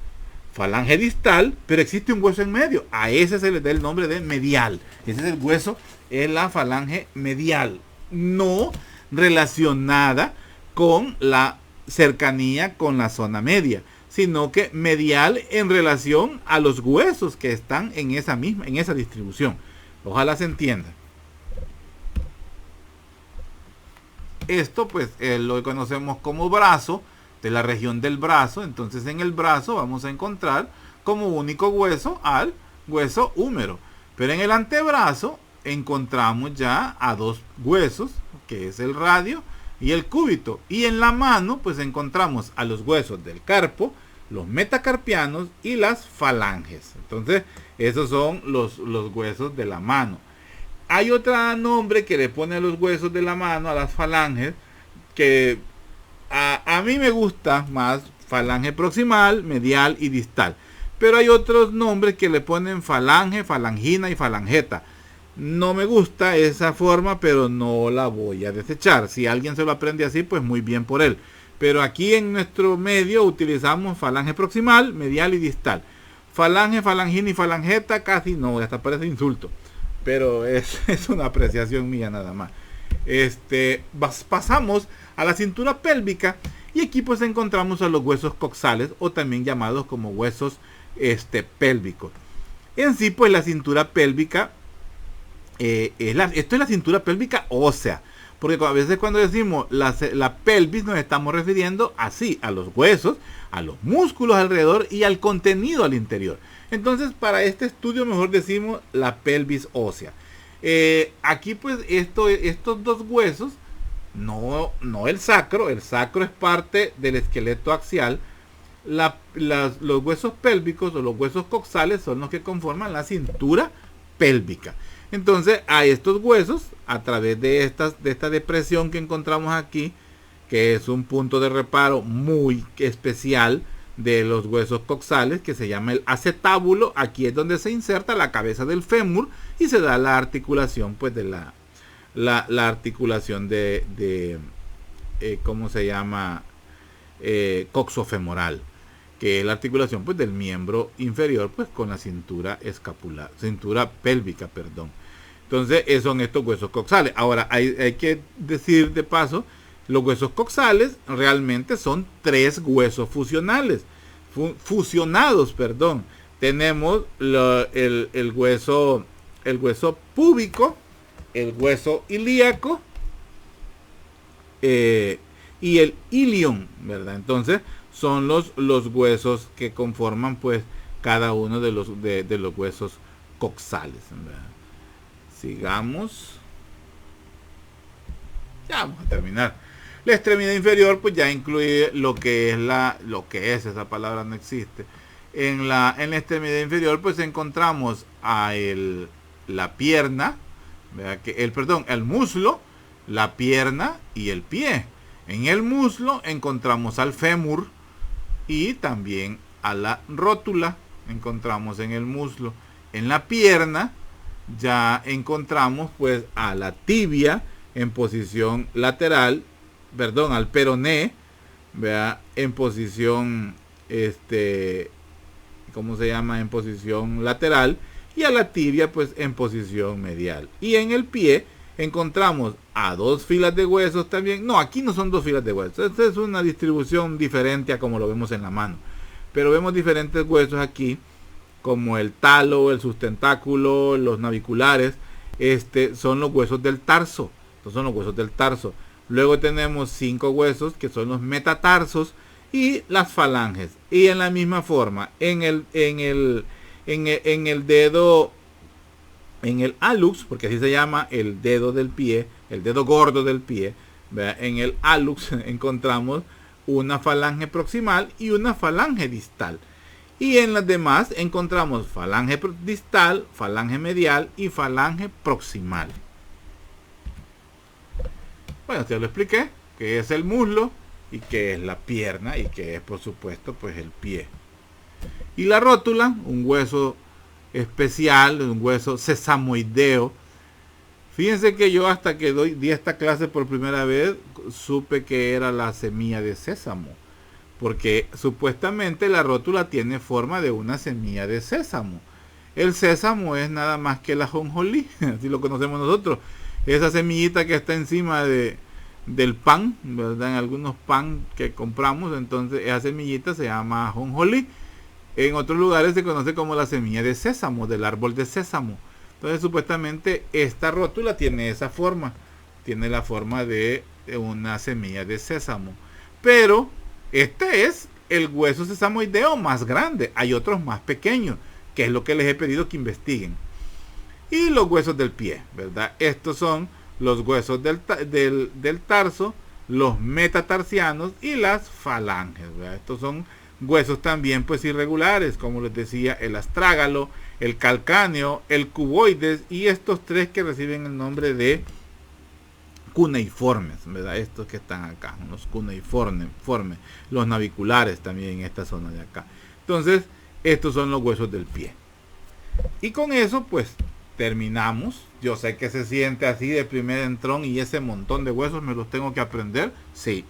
falange distal, pero existe un hueso en medio. A ese se le da el nombre de medial. Ese es el hueso, es la falange medial, no relacionada con la cercanía con la zona media, sino que medial en relación a los huesos que están en esa distribución. Ojalá se entienda. Esto pues lo que conocemos como brazo, de la región del brazo. Entonces en el brazo vamos a encontrar como único hueso al hueso húmero, pero en el antebrazo encontramos ya a 2 huesos, que es el radio y el cúbito, y en la mano pues encontramos a los huesos del carpo, los metacarpianos y las falanges. Entonces esos son los huesos de la mano. Hay otro nombre que le pone a los huesos de la mano, a las falanges, que a mí me gusta más: falange proximal, medial y distal. Pero hay otros nombres que le ponen falange, falangina y falangeta. No me gusta esa forma, pero no la voy a desechar. Si alguien se lo aprende así, pues muy bien por él. Pero aquí en nuestro medio utilizamos falange proximal, medial y distal. Falange, falangina y falangeta casi no, hasta parece insulto. Pero es una apreciación mía nada más. Pasamos a la cintura pélvica, y aquí pues encontramos a los huesos coxales, o también llamados como huesos pélvicos. En sí pues la cintura pélvica esto es la cintura pélvica ósea, porque a veces cuando decimos la pelvis nos estamos refiriendo así a los huesos, a los músculos alrededor y al contenido al interior. Entonces para este estudio mejor decimos la pelvis ósea. Aquí pues estos 2 huesos no el sacro es parte del esqueleto axial. Los huesos pélvicos o los huesos coxales son los que conforman la cintura pélvica. Entonces a estos huesos, a través de esta depresión que encontramos aquí, que es un punto de reparo muy especial de los huesos coxales, que se llama el acetábulo, aquí es donde se inserta la cabeza del fémur y se da la articulación, pues de la articulación de ¿cómo se llama? Coxofemoral, que es la articulación, pues, del miembro inferior, pues, con la cintura pélvica, perdón. Entonces, son estos huesos coxales. Ahora, hay que decir de paso, los huesos coxales realmente son 3 huesos fusionados. Tenemos el hueso púbico, el hueso ilíaco y el ilion, ¿verdad? Entonces son los huesos que conforman, pues, cada uno de los huesos coxales, ¿verdad? Sigamos. Ya vamos a terminar. La extremidad inferior, pues, ya incluye lo que es esa palabra no existe. En la extremidad inferior, pues, encontramos la pierna, ¿verdad? El muslo, la pierna y el pie. En el muslo encontramos al fémur y también a la rótula, encontramos en el muslo. En la pierna ya encontramos, pues, a la tibia en posición lateral, al peroné, ¿verdad? En posición, ¿cómo se llama? En posición lateral, y a la tibia, pues, en posición medial. Y en el pie encontramos a 2 filas de huesos también. No, aquí no son 2 filas de huesos. Esta es una distribución diferente a como lo vemos en la mano. Pero vemos diferentes huesos aquí, como el talo, el sustentáculo, los naviculares. Son los huesos del tarso. Estos son los huesos del tarso. Luego tenemos 5 huesos que son los metatarsos y las falanges. Y en la misma forma, en el dedo, en el hallux, porque así se llama el dedo del pie, el dedo gordo del pie, ¿verdad? En el hallux encontramos una falange proximal y una falange distal. Y en las demás encontramos falange distal, falange medial y falange proximal. Bueno, ya lo expliqué, que es el muslo y que es la pierna y que es, por supuesto, pues, el pie. Y la rótula, un hueso especial, un hueso sesamoideo. Fíjense que yo, hasta que di esta clase por primera vez, supe que era la semilla de sésamo, porque supuestamente la rótula tiene forma de una semilla de sésamo. El sésamo es nada más que el ajonjolí, así lo conocemos nosotros, esa semillita que está encima del pan, ¿verdad? En algunos pan que compramos, entonces esa semillita se llama ajonjolí. En otros lugares se conoce como la semilla de sésamo, del árbol de sésamo. Entonces, supuestamente, esta rótula tiene esa forma. Tiene la forma de una semilla de sésamo. Pero este es el hueso sesamoideo más grande. Hay otros más pequeños, que es lo que les he pedido que investiguen. Y los huesos del pie, ¿verdad? Estos son los huesos del tarso, los metatarsianos y las falanges, ¿verdad? Estos son huesos también, pues, irregulares, como les decía, el astrágalo, el calcáneo, el cuboides y estos 3 que reciben el nombre de cuneiformes, ¿verdad? Estos que están acá, los cuneiformes, los naviculares también en esta zona de acá. Entonces, estos son los huesos del pie. Y con eso, pues, terminamos. Yo sé que se siente así de primer entrón y ese montón de huesos me los tengo que aprender. Sí.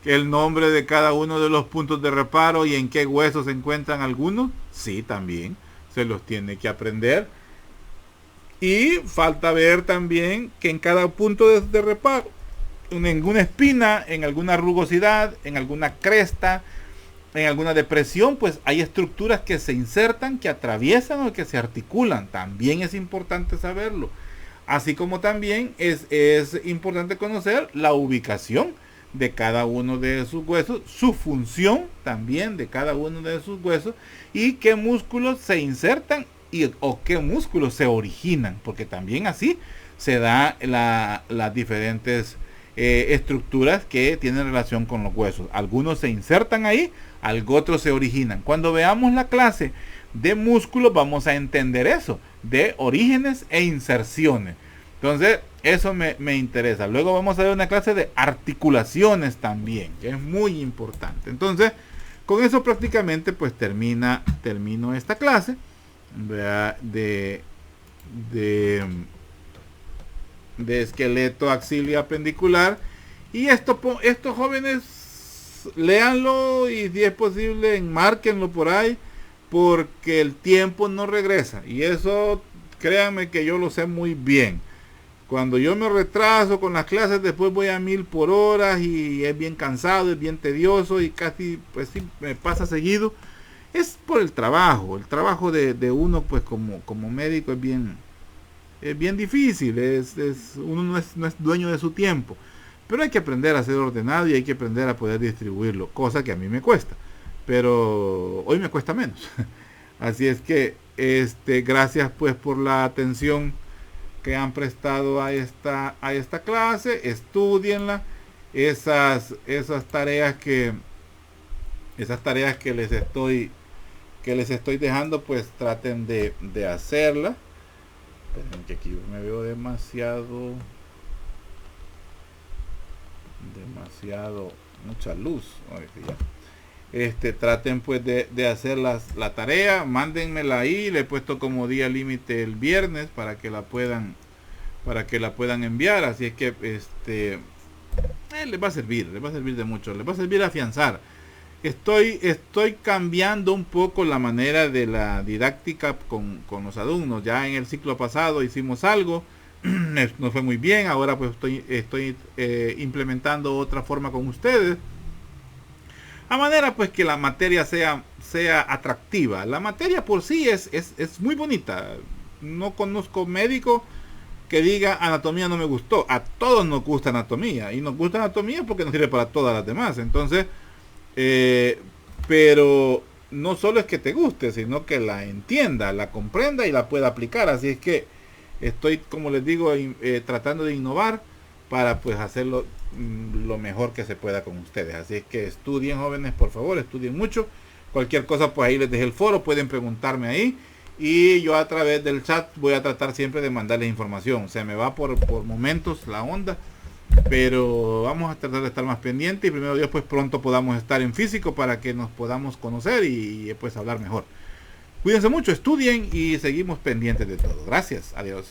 El nombre de cada uno de los puntos de reparo y en qué huesos se encuentran algunos. Sí, también se los tiene que aprender. Y falta ver también que en cada punto de reparo, en alguna espina, en alguna rugosidad, en alguna cresta, en alguna depresión, pues hay estructuras que se insertan, que atraviesan o que se articulan. También es importante saberlo. Así como también es importante conocer la ubicación de cada uno de sus huesos, su función también de cada uno de sus huesos y qué músculos se insertan o qué músculos se originan, porque también así se da las diferentes estructuras que tienen relación con los huesos. Algunos se insertan ahí, otros se originan. Cuando veamos la clase de músculos vamos a entender eso, de orígenes e inserciones. Entonces, eso me interesa. Luego vamos a ver una clase de articulaciones también, que es muy importante. Entonces, con eso prácticamente pues termino esta clase de esqueleto axilo apendicular. Y estos jóvenes, léanlo y si es posible enmárquenlo por ahí, porque el tiempo no regresa. Y eso, créanme que yo lo sé muy bien. Cuando yo me retraso con las clases, después voy a 1000 por hora y es bien cansado, es bien tedioso y casi, pues sí, me pasa seguido. Es por el trabajo. El trabajo de uno, pues como médico es bien difícil. Uno no es dueño de su tiempo. Pero hay que aprender a ser ordenado y hay que aprender a poder distribuirlo, cosa que a mí me cuesta. Pero hoy me cuesta menos. Así es que, gracias pues por la atención que han prestado a esta clase. Estudienla. Esas tareas que les estoy dejando, pues traten de hacerla. Esperen que aquí me veo mucha luz. Traten pues de hacer la tarea, mándenmela ahí. Le he puesto como día límite el viernes para que la puedan enviar. Así es que les va a servir de mucho, les va a servir a afianzar. Estoy cambiando un poco la manera de la didáctica con los alumnos. Ya en el ciclo pasado hicimos algo, nos fue muy bien. Ahora pues estoy implementando otra forma con ustedes, a manera pues que la materia sea atractiva. La materia por sí es muy bonita. No conozco médico que diga anatomía no me gustó. A todos nos gusta anatomía, y nos gusta anatomía porque nos sirve para todas las demás. Entonces, pero no solo es que te guste, sino que la entienda, la comprenda y la pueda aplicar. Así es que estoy, como les digo, tratando de innovar para pues hacerlo lo mejor que se pueda con ustedes. Así es que estudien, jóvenes, por favor, estudien mucho. Cualquier cosa, pues ahí les dejé el foro, pueden preguntarme ahí, y yo a través del chat voy a tratar siempre de mandarles información. Se me va por momentos la onda, pero vamos a tratar de estar más pendientes, y primero Dios pues pronto podamos estar en físico para que nos podamos conocer y pues hablar mejor. Cuídense mucho, estudien y seguimos pendientes de todo. Gracias, adiós.